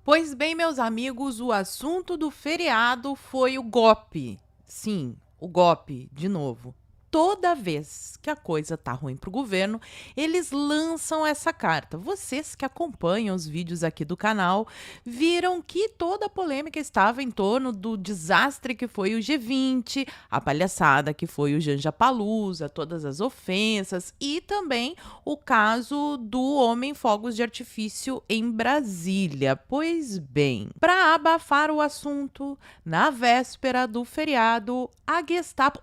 Pois bem, meus amigos, o assunto do feriado foi o golpe. Sim, o golpe, de novo. Toda vez que a coisa tá ruim pro governo, eles lançam essa carta. Vocês que acompanham os vídeos aqui do canal viram que toda a polêmica estava em torno do desastre que foi o G20, a palhaçada que foi o Janja Palusa, todas as ofensas e também o caso do homem fogos de artifício em Brasília. Pois bem, para abafar o assunto, na véspera do feriado, a Gestapo,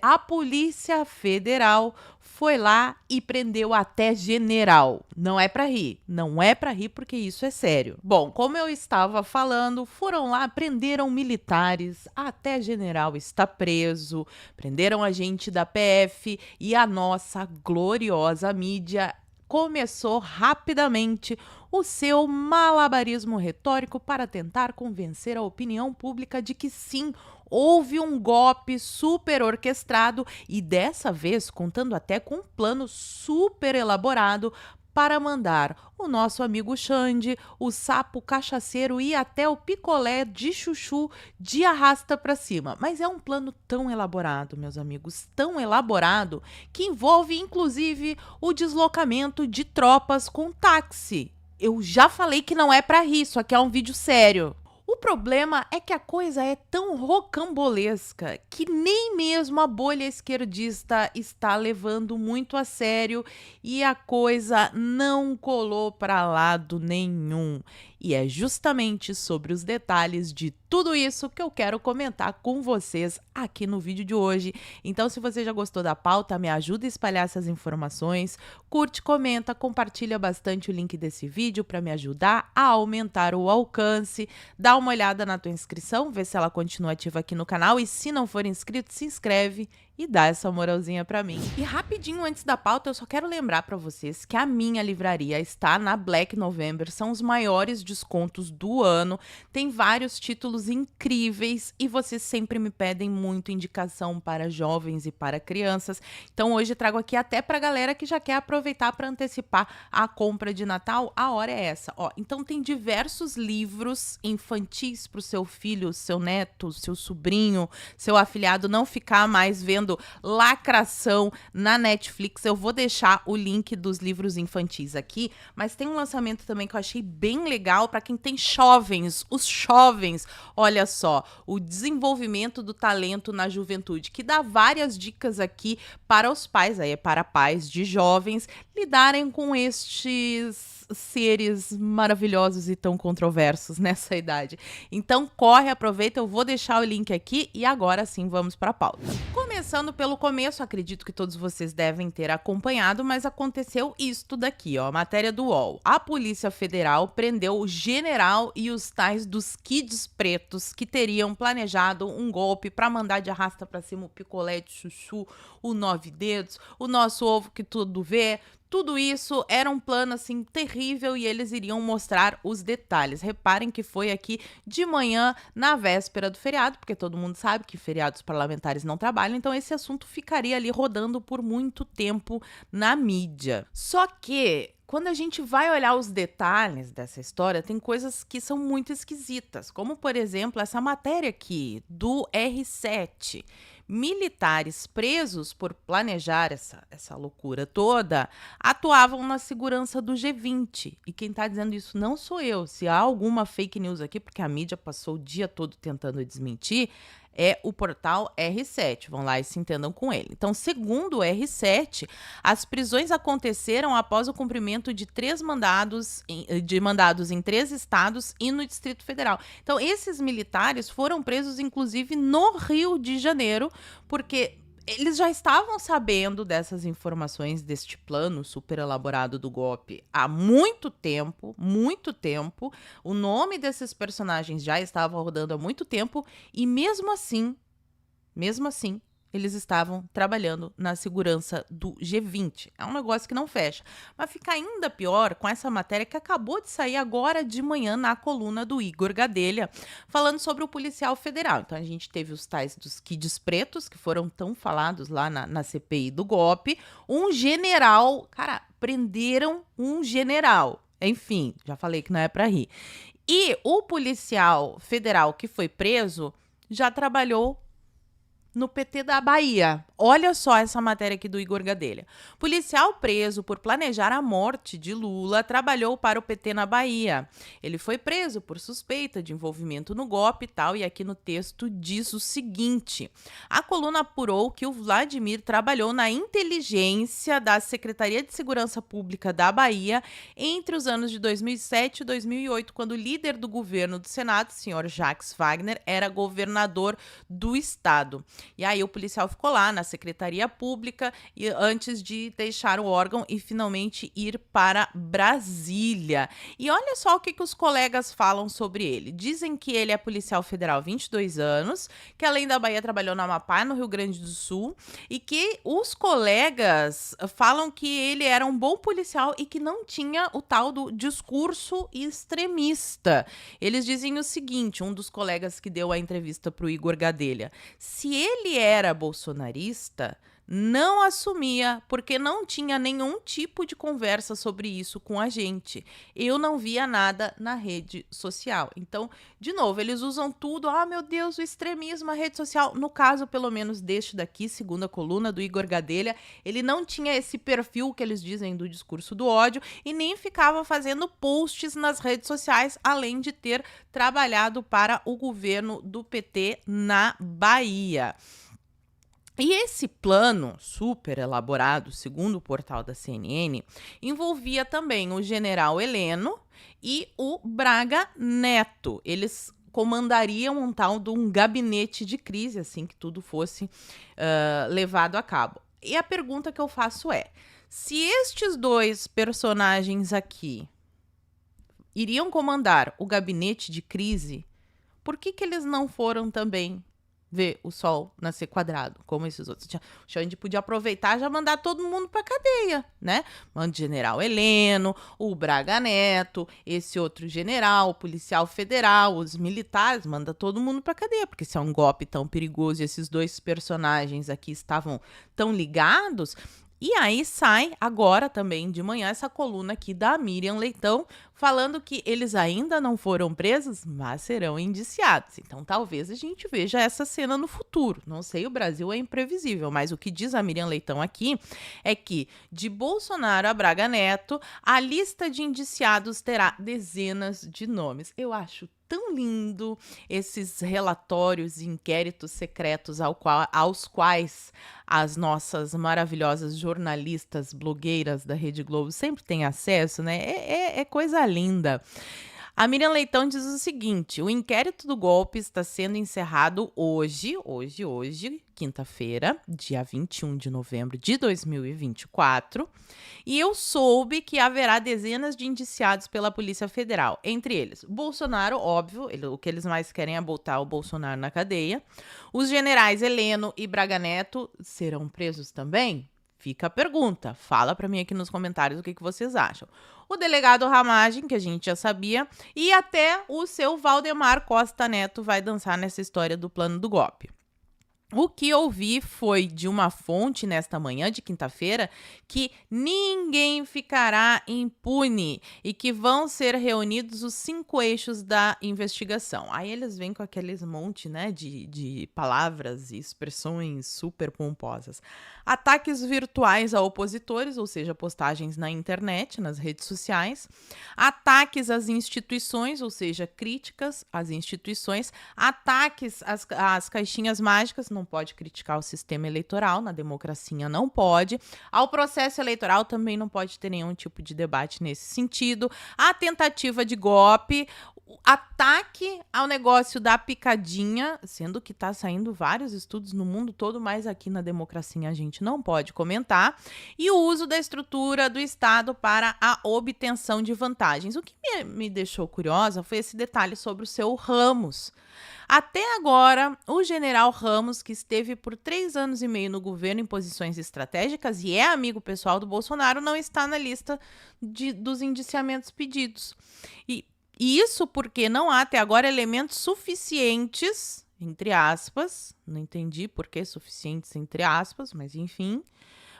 a Polícia Federal foi lá e prendeu até general. Não é para rir, não é para rir porque isso é sério. Bom, como eu estava falando, foram lá, prenderam militares, até general está preso, prenderam a gente da PF e a nossa gloriosa mídia começou rapidamente o seu malabarismo retórico para tentar convencer a opinião pública de que sim, houve um golpe super orquestrado e dessa vez contando até com um plano super elaborado para mandar o nosso amigo Xande, o sapo cachaceiro e até o picolé de chuchu de arrasta para cima. Mas é um plano tão elaborado, meus amigos, tão elaborado, que envolve inclusive o deslocamento de tropas com táxi. Eu já falei que não é para rir, isso aqui é um vídeo sério. O problema é que a coisa é tão rocambolesca que nem mesmo a bolha esquerdista está levando muito a sério e a coisa não colou para lado nenhum. E é justamente sobre os detalhes de tudo isso que eu quero comentar com vocês aqui no vídeo de hoje. Então, se você já gostou da pauta, me ajuda a espalhar essas informações, curte, comenta, compartilha bastante o link desse vídeo para me ajudar a aumentar o alcance, dá uma olhada na tua inscrição, vê se ela continua ativa aqui no canal e se não for inscrito, se inscreve e dá essa moralzinha pra mim. E rapidinho antes da pauta, eu só quero lembrar pra vocês que a minha livraria está na Black November, são os maiores descontos do ano, tem vários títulos incríveis e vocês sempre me pedem muito indicação para jovens e para crianças, então hoje eu trago aqui até pra galera que já quer aproveitar para antecipar a compra de Natal, a hora é essa, ó. Então tem diversos livros infantis pro seu filho, seu neto, seu sobrinho, seu afilhado não ficar mais vendo lacração na Netflix. Eu vou deixar o link dos livros infantis aqui, mas tem um lançamento também que eu achei bem legal para quem tem jovens, os jovens. Olha só, o desenvolvimento do talento na juventude, que dá várias dicas aqui para os pais, aí é para pais de jovens lidarem com estes seres maravilhosos e tão controversos nessa idade. Então corre, aproveita, eu vou deixar o link aqui e agora sim vamos para a pauta. Começando pelo começo, acredito que todos vocês devem ter acompanhado, mas aconteceu isto daqui, ó, matéria do UOL. A Polícia Federal prendeu o general e os tais dos kids pretos que teriam planejado um golpe para mandar de arrasta para cima o picolé de chuchu, o 9 dedos, o nosso ovo que tudo vê. Tudo isso era um plano assim terrível e eles iriam mostrar os detalhes. Reparem que foi aqui de manhã, na véspera do feriado, porque todo mundo sabe que feriados parlamentares não trabalham, então esse assunto ficaria ali rodando por muito tempo na mídia. Só que quando a gente vai olhar os detalhes dessa história, tem coisas que são muito esquisitas, como por exemplo essa matéria aqui do R7. Militares presos por planejar essa loucura toda atuavam na segurança do G20. E quem está dizendo isso não sou eu. Se há alguma fake news aqui, porque a mídia passou o dia todo tentando desmentir, é o portal R7. Vão lá e se entendam com ele. Então, segundo o R7, as prisões aconteceram após o cumprimento de mandados em 3 estados e no Distrito Federal. Então, esses militares foram presos, inclusive, no Rio de Janeiro, porque eles já estavam sabendo dessas informações, deste plano super elaborado do golpe há muito tempo, muito tempo. O nome desses personagens já estava rodando há muito tempo e mesmo assim, eles estavam trabalhando na segurança do G20. É um negócio que não fecha. Mas fica ainda pior com essa matéria que acabou de sair agora de manhã na coluna do Igor Gadelha, falando sobre o policial federal. Então a gente teve os tais dos kids pretos, que foram tão falados lá na CPI do golpe. Um general, cara, prenderam um general. Enfim, já falei que não é para rir. E o policial federal que foi preso já trabalhou no PT da Bahia. Olha só essa matéria aqui do Igor Gadelha. Policial preso por planejar a morte de Lula trabalhou para o PT na Bahia. Ele foi preso por suspeita de envolvimento no golpe e tal, e aqui no texto diz o seguinte: a coluna apurou que o Vladimir trabalhou na inteligência da Secretaria de Segurança Pública da Bahia entre os anos de 2007 e 2008, quando o líder do governo do Senado, senhor Jacques Wagner, era governador do estado. E aí o policial ficou lá na Secretaria Pública e antes de deixar o órgão e finalmente ir para Brasília. E olha só o que os colegas falam sobre ele. Dizem que ele é policial federal há 22 anos, que além da Bahia trabalhou no Amapá, no Rio Grande do Sul, e que os colegas falam que ele era um bom policial e que não tinha o tal do discurso extremista. Eles dizem o seguinte, um dos colegas que deu a entrevista para o Igor Gadelha: se ele era bolsonarista, não assumia, porque não tinha nenhum tipo de conversa sobre isso com a gente. Eu não via nada na rede social. Então, de novo, eles usam tudo. Ah, meu Deus, o extremismo, a rede social. No caso, pelo menos deste daqui, segundo a coluna do Igor Gadelha, ele não tinha esse perfil que eles dizem do discurso do ódio e nem ficava fazendo posts nas redes sociais, além de ter trabalhado para o governo do PT na Bahia. E esse plano super elaborado, segundo o portal da CNN, envolvia também o general Heleno e o Braga Neto. Eles comandariam um tal de um gabinete de crise, assim que tudo fosse levado a cabo. E a pergunta que eu faço é: se estes dois personagens aqui iriam comandar o gabinete de crise, por que eles não foram também ver o sol nascer quadrado, como esses outros? O Xande podia aproveitar e já mandar todo mundo pra cadeia, né? Manda o general Heleno, o Braga Neto, esse outro general, o policial federal, os militares, manda todo mundo pra cadeia, porque se é um golpe tão perigoso e esses dois personagens aqui estavam tão ligados. E aí sai agora também de manhã essa coluna aqui da Miriam Leitão falando que eles ainda não foram presos, mas serão indiciados. Então talvez a gente veja essa cena no futuro. Não sei, o Brasil é imprevisível, mas o que diz a Miriam Leitão aqui é que de Bolsonaro a Braga Neto, a lista de indiciados terá dezenas de nomes. Eu acho tão lindo esses relatórios e inquéritos secretos aos quais as nossas maravilhosas jornalistas, blogueiras da Rede Globo sempre têm acesso, né? É coisa linda. A Miriam Leitão diz o seguinte: o inquérito do golpe está sendo encerrado hoje, quinta-feira, dia 21 de novembro de 2024, e eu soube que haverá dezenas de indiciados pela Polícia Federal, entre eles Bolsonaro, óbvio, o que eles mais querem é botar o Bolsonaro na cadeia. Os generais Heleno e Braga Neto serão presos também? Fica a pergunta. Fala para mim aqui nos comentários o que vocês acham. O delegado Ramagem, que a gente já sabia, e até o seu Valdemar Costa Neto vai dançar nessa história do plano do golpe. O que ouvi foi de uma fonte nesta manhã de quinta-feira que ninguém ficará impune e que vão ser reunidos os 5 eixos da investigação. Aí eles vêm com aqueles monte, né, de palavras e expressões super pomposas. Ataques virtuais a opositores, ou seja, postagens na internet, nas redes sociais. Ataques às instituições, ou seja, críticas às instituições. Ataques às caixinhas mágicas, não pode criticar o sistema eleitoral, na democracia não pode. Ao processo eleitoral também não pode ter nenhum tipo de debate nesse sentido. A tentativa de golpe, ataque ao negócio da picadinha, sendo que está saindo vários estudos no mundo todo, mas aqui na democracia a gente não pode comentar, e o uso da estrutura do Estado para a obtenção de vantagens. O que me deixou curiosa foi esse detalhe sobre o seu Ramos. Até agora, o general Ramos, que esteve por 3 anos e meio no governo em posições estratégicas e é amigo pessoal do Bolsonaro, não está na lista dos indiciamentos pedidos. E isso porque não há até agora elementos suficientes, entre aspas, não entendi por que suficientes entre aspas, mas enfim,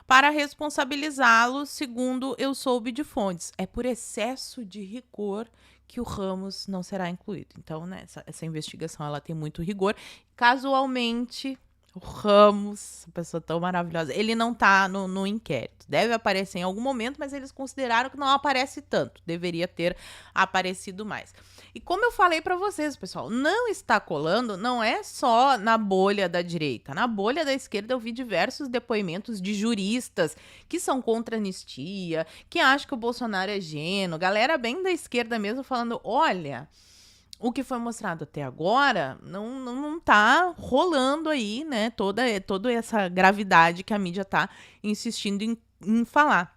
para responsabilizá-lo, segundo eu soube de fontes. É por excesso de rigor que o Ramos não será incluído. Então, né, essa investigação ela tem muito rigor. Casualmente, o Ramos, pessoa tão maravilhosa, ele não tá no inquérito. Deve aparecer em algum momento, mas eles consideraram que não aparece tanto. Deveria ter aparecido mais. E como eu falei pra vocês, pessoal, não está colando, não é só na bolha da direita. Na bolha da esquerda eu vi diversos depoimentos de juristas que são contra a anistia, que acham que o Bolsonaro é gênio. Galera bem da esquerda mesmo falando, olha, o que foi mostrado até agora não tá rolando aí, né, toda essa gravidade que a mídia tá insistindo em falar.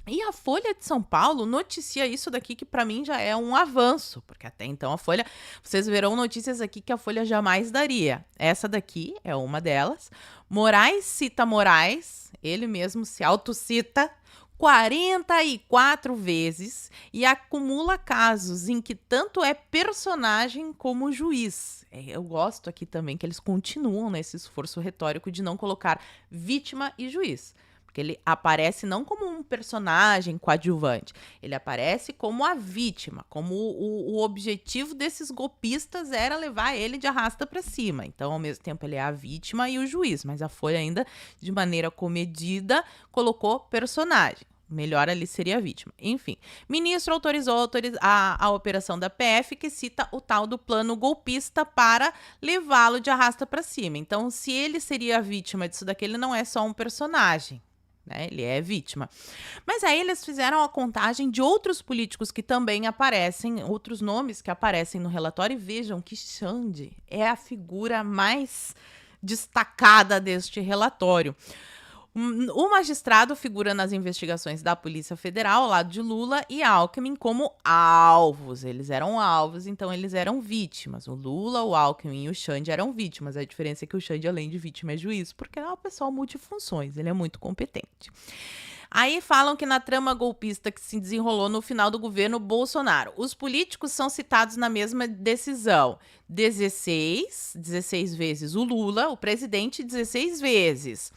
E a Folha de São Paulo noticia isso daqui, que para mim já é um avanço, porque até então a Folha, vocês verão notícias aqui que a Folha jamais daria. Essa daqui é uma delas. Moraes cita Moraes, ele mesmo se autocita 44 vezes e acumula casos em que tanto é personagem como juiz. Eu gosto aqui também que eles continuam nesse esforço retórico de não colocar vítima e juiz. Porque ele aparece não como um personagem coadjuvante, ele aparece como a vítima, como o objetivo desses golpistas era levar ele de arrasta para cima. Então, ao mesmo tempo, ele é a vítima e o juiz, mas a Folha ainda, de maneira comedida, colocou personagem. Melhor ali seria a vítima. Enfim, ministro autorizou a operação da PF, que cita o tal do plano golpista para levá-lo de arrasta para cima. Então, se ele seria a vítima disso daqui, ele não é só um personagem, né? Ele é vítima. Mas aí eles fizeram a contagem de outros políticos que também aparecem, outros nomes que aparecem no relatório, e vejam que Xande é a figura mais destacada deste relatório. O magistrado figura nas investigações da Polícia Federal, ao lado de Lula e Alckmin, como alvos. Eles eram alvos, então eles eram vítimas. O Lula, o Alckmin e o Xande eram vítimas. A diferença é que o Xande, além de vítima, é juiz, porque é um pessoal multifunções, ele é muito competente. Aí falam que na trama golpista que se desenrolou no final do governo Bolsonaro, os políticos são citados na mesma decisão. 16 vezes o Lula, o presidente, 16 vezes.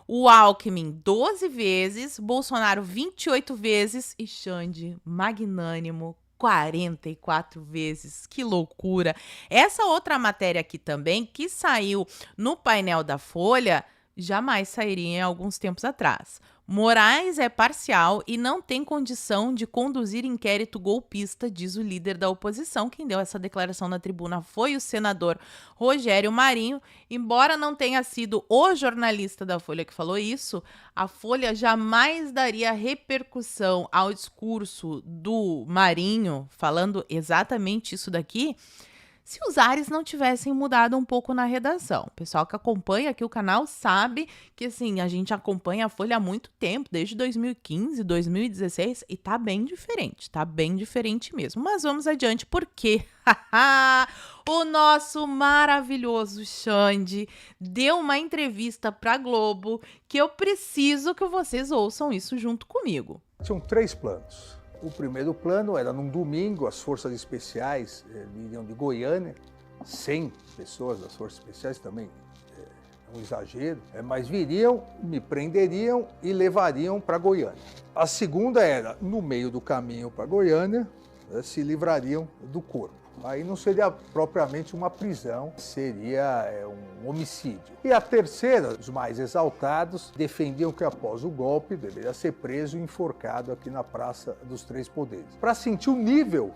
O Alckmin, 12 vezes, Bolsonaro, 28 vezes e Xande, magnânimo, 44 vezes. Que loucura! Essa outra matéria aqui também, que saiu no painel da Folha, jamais sairia em alguns tempos atrás. Moraes é parcial e não tem condição de conduzir inquérito golpista, diz o líder da oposição. Quem deu essa declaração na tribuna foi o senador Rogério Marinho. Embora não tenha sido o jornalista da Folha que falou isso, a Folha jamais daria repercussão ao discurso do Marinho falando exatamente isso daqui, se os ares não tivessem mudado um pouco na redação. O pessoal que acompanha aqui o canal sabe que, assim, a gente acompanha a Folha há muito tempo, desde 2015, 2016, e tá bem diferente mesmo. Mas vamos adiante, porque o nosso maravilhoso Xande deu uma entrevista pra Globo que eu preciso que vocês ouçam isso junto comigo. Tinham 3 planos. O primeiro plano era num domingo, as forças especiais viriam de Goiânia, 100 pessoas das forças especiais, também é um exagero, mas viriam, me prenderiam e levariam para Goiânia. A segunda era, no meio do caminho para Goiânia, se livrariam do corpo. Aí não seria propriamente uma prisão, seria um homicídio. E a terceira, os mais exaltados, defendiam que após o golpe deveria ser preso e enforcado aqui na Praça dos Três Poderes. Para sentir o nível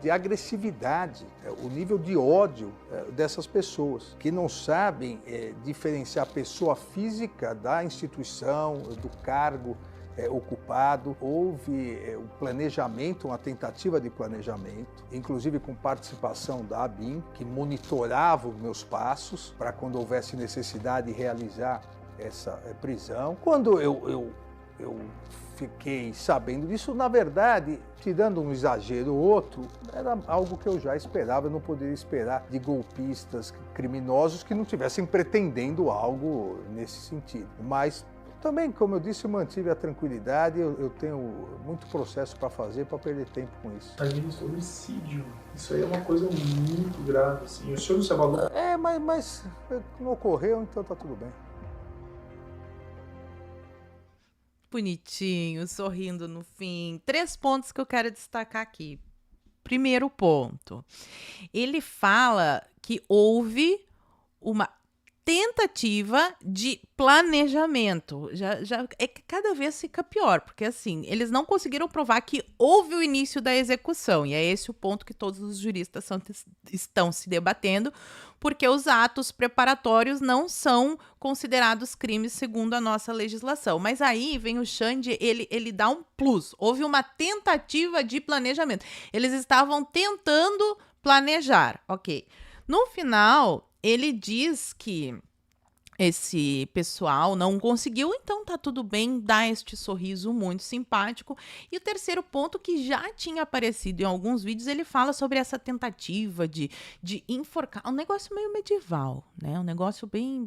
de agressividade, o nível de ódio dessas pessoas, que não sabem diferenciar a pessoa física da instituição, do cargo ocupado. Houve um planejamento, uma tentativa de planejamento, inclusive com participação da ABIN, que monitorava os meus passos para, quando houvesse necessidade, realizar essa prisão. Quando eu fiquei sabendo disso, na verdade, tirando um exagero ou outro, era algo que eu já esperava. Eu não poderia esperar de golpistas criminosos que não estivessem pretendendo algo nesse sentido. Mas também, como eu disse, eu mantive a tranquilidade. Eu tenho muito processo para fazer, para perder tempo com isso. Mas homicídio, isso aí é uma coisa muito grave, assim. O senhor não se abalou? Mas não ocorreu, então tá tudo bem. Bonitinho, sorrindo no fim. 3 pontos que eu quero destacar aqui. Primeiro ponto, ele fala que houve uma tentativa de planejamento. Já é que cada vez fica pior, porque assim, eles não conseguiram provar que houve o início da execução, e é esse o ponto que todos os juristas estão se debatendo, porque os atos preparatórios não são considerados crimes segundo a nossa legislação. Mas aí vem o Xande, ele dá um plus. Houve uma tentativa de planejamento. Eles estavam tentando planejar, ok. No final, ele diz que esse pessoal não conseguiu, então tá tudo bem, dá este sorriso muito simpático. E o terceiro ponto, que já tinha aparecido em alguns vídeos, ele fala sobre essa tentativa de enforcar, um negócio meio medieval, né? Um negócio bem,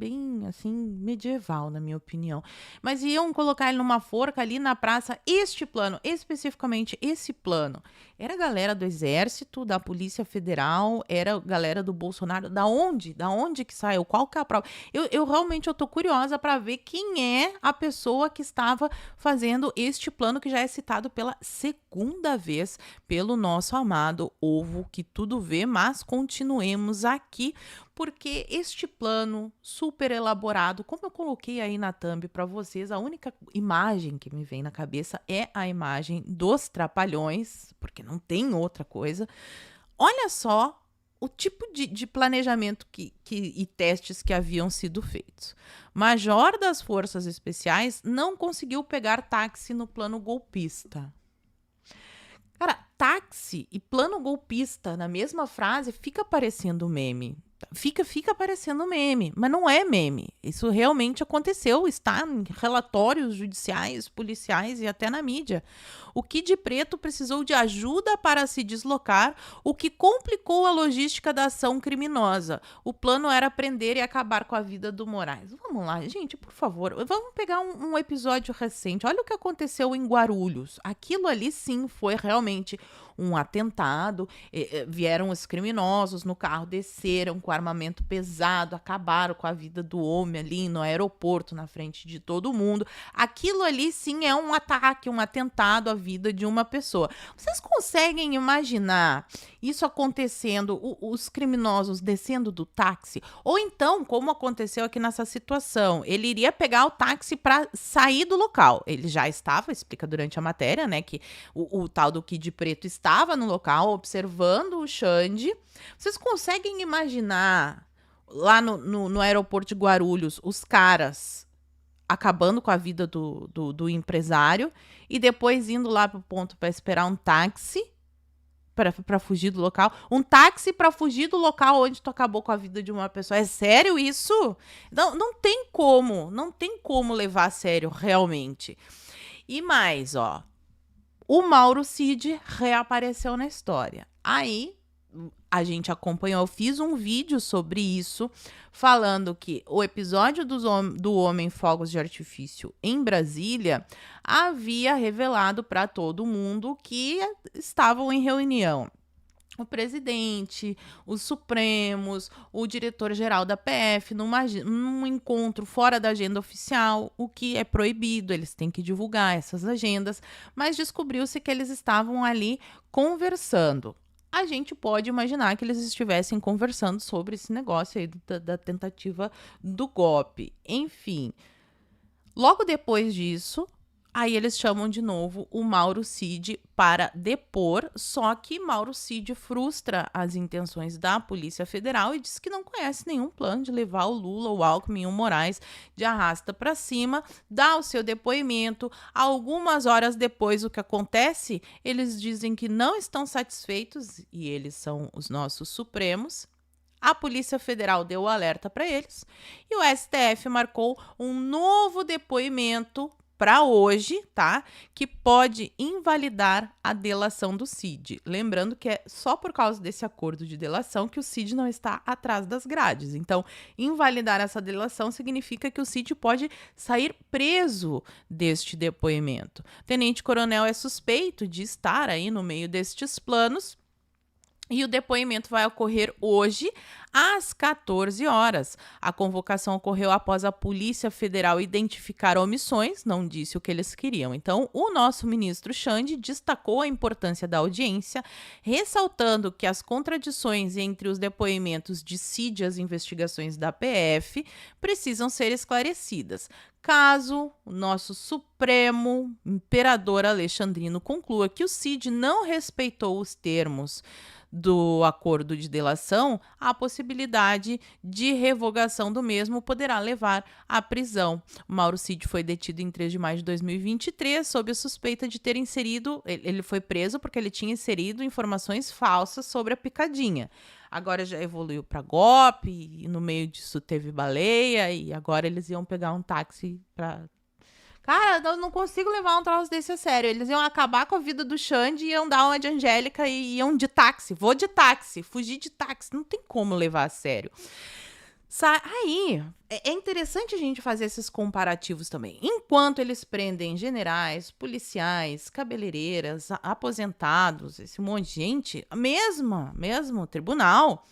assim, medieval, na minha opinião. Mas iam colocar ele numa forca ali na praça. Este plano, especificamente esse plano, era a galera do Exército, da Polícia Federal, era a galera do Bolsonaro. Da onde? Da onde que saiu? Qual que é a prova? Eu realmente tô curiosa para ver quem é a pessoa que estava fazendo este plano, que já é citado pela segunda vez pelo nosso amado Ovo que tudo vê, mas continuemos aqui, porque este plano super elaborado, como eu coloquei aí na thumb para vocês, a única imagem que me vem na cabeça é a imagem dos Trapalhões, porque não tem outra coisa. Olha só o tipo de planejamento e testes que haviam sido feitos. Major das Forças Especiais não conseguiu pegar táxi no plano golpista. Cara, táxi e plano golpista na mesma frase fica parecendo meme. Fica parecendo meme, mas não é meme. Isso realmente aconteceu, está em relatórios judiciais, policiais e até na mídia. O Kid Preto precisou de ajuda para se deslocar, o que complicou a logística da ação criminosa. O plano era prender e acabar com a vida do Moraes. Vamos lá, gente, por favor, vamos pegar um episódio recente. Olha o que aconteceu em Guarulhos. Aquilo ali sim foi realmente um atentado, vieram os criminosos no carro, desceram com armamento pesado, acabaram com a vida do homem ali no aeroporto, na frente de todo mundo. Aquilo ali sim é um ataque, um atentado à vida de uma pessoa. Vocês conseguem imaginar isso acontecendo, os criminosos descendo do táxi? Ou então, como aconteceu aqui nessa situação, ele iria pegar o táxi para sair do local. Ele já estava, explica durante a matéria, né, que o tal do Kid Preto estava no local observando o Xande. Vocês conseguem imaginar lá no aeroporto de Guarulhos os caras acabando com a vida do empresário e depois indo lá pro ponto para esperar um táxi para fugir do local? Um táxi para fugir do local onde tu acabou com a vida de uma pessoa. É sério isso? Não tem como levar a sério realmente. E mais, ó, o Mauro Cid reapareceu na história. Aí a gente acompanhou, eu fiz um vídeo sobre isso, falando que o episódio do Homem Fogos de Artifício em Brasília havia revelado para todo mundo que estavam em reunião o presidente, os Supremos, o diretor-geral da PF, num encontro fora da agenda oficial, o que é proibido, eles têm que divulgar essas agendas, mas descobriu-se que eles estavam ali conversando. A gente pode imaginar que eles estivessem conversando sobre esse negócio aí da tentativa do golpe. Enfim, logo depois disso, aí eles chamam de novo o Mauro Cid para depor, só que Mauro Cid frustra as intenções da Polícia Federal e diz que não conhece nenhum plano de levar o Lula, o Alckmin e o Moraes de arrasta para cima, dá o seu depoimento. Algumas horas depois, o que acontece? Eles dizem que não estão satisfeitos, e eles são os nossos Supremos. A Polícia Federal deu o alerta para eles e o STF marcou um novo depoimento para hoje, tá? Que pode invalidar a delação do Cid. Lembrando que é só por causa desse acordo de delação que o Cid não está atrás das grades. Então, invalidar essa delação significa que o Cid pode sair preso deste depoimento. O tenente-coronel é suspeito de estar aí no meio destes planos. E o depoimento vai ocorrer hoje, às 14 horas. A convocação ocorreu após a Polícia Federal identificar omissões, não disse o que eles queriam. Então, o nosso ministro Xande destacou a importância da audiência, ressaltando que as contradições entre os depoimentos de Cid e as investigações da PF precisam ser esclarecidas. Caso o nosso Supremo Imperador Alexandrino conclua que o Cid não respeitou os termos do acordo de delação, a possibilidade de revogação do mesmo poderá levar à prisão. O Mauro Cid foi detido em 3 de maio de 2023 sob a suspeita de ter inserido, ele foi preso porque ele tinha inserido informações falsas sobre a picadinha. Agora já evoluiu para golpe, e no meio disso teve baleia, e agora eles iam pegar um táxi para... Cara, eu não consigo levar um troço desse a sério. Eles iam acabar com a vida do Xande, iam dar uma de Angélica e iam de táxi. Vou de táxi, fugir de táxi. Não tem como levar a sério. Aí, é interessante a gente fazer esses comparativos também. Enquanto eles prendem generais, policiais, cabeleireiras, aposentados, esse monte de gente, mesmo tribunal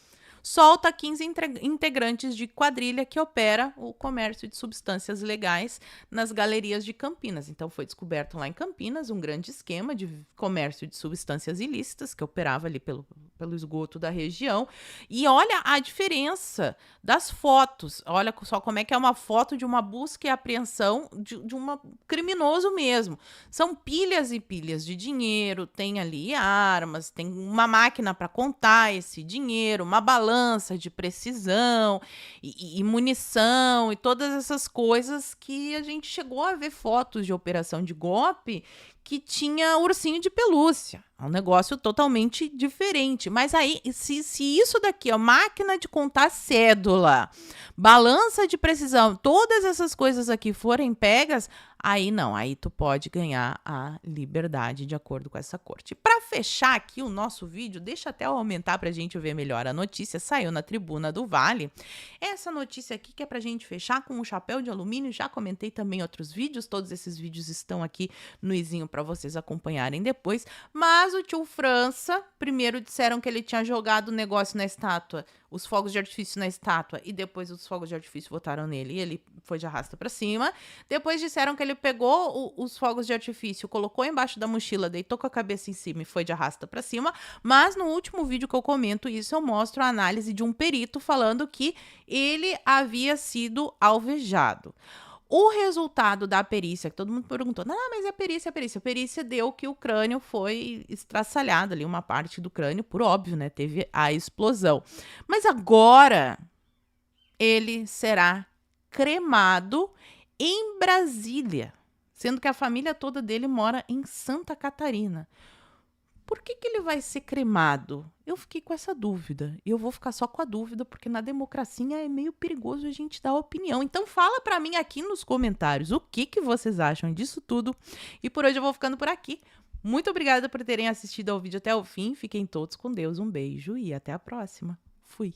solta 15 integrantes de quadrilha que opera o comércio de substâncias legais nas galerias de Campinas. Então, foi descoberto lá em Campinas um grande esquema de comércio de substâncias ilícitas que operava ali pelo esgoto da região. E olha a diferença das fotos. Olha só como é que é uma foto de uma busca e apreensão de um criminoso mesmo. São pilhas e pilhas de dinheiro, tem ali armas, tem uma máquina para contar esse dinheiro, uma balança de precisão e munição e todas essas coisas que a gente chegou a ver fotos de operação de golpe que tinha ursinho de pelúcia. É um negócio totalmente diferente. Mas aí, se isso daqui, ó, máquina de contar cédula, balança de precisão, todas essas coisas aqui forem pegas, aí não, aí tu pode ganhar a liberdade de acordo com essa corte. Para fechar aqui o nosso vídeo, deixa até eu aumentar pra gente ver melhor a notícia, saiu na Tribuna do Vale. Essa notícia aqui que é pra gente fechar com um chapéu de alumínio, já comentei também em outros vídeos, todos esses vídeos estão aqui no izinho para vocês acompanharem depois, mas o tio França, primeiro disseram que ele tinha jogado o negócio na estátua, os fogos de artifício na estátua, e depois os fogos de artifício votaram nele e ele foi de arrasta para cima. Depois disseram que ele pegou os fogos de artifício, colocou embaixo da mochila, deitou com a cabeça em cima e foi de arrasta para cima. Mas no último vídeo que eu comento isso, eu mostro a análise de um perito falando que ele havia sido alvejado. O resultado da perícia, que todo mundo perguntou, não, mas a perícia. A perícia deu que o crânio foi estraçalhado ali, uma parte do crânio, por óbvio, né? Teve a explosão. Mas agora ele será cremado em Brasília, sendo que a família toda dele mora em Santa Catarina. Por que ele vai ser cremado? Eu fiquei com essa dúvida. E eu vou ficar só com a dúvida, porque na democracia é meio perigoso a gente dar opinião. Então fala pra mim aqui nos comentários o que vocês acham disso tudo. E por hoje eu vou ficando por aqui. Muito obrigada por terem assistido ao vídeo até o fim. Fiquem todos com Deus. Um beijo e até a próxima. Fui.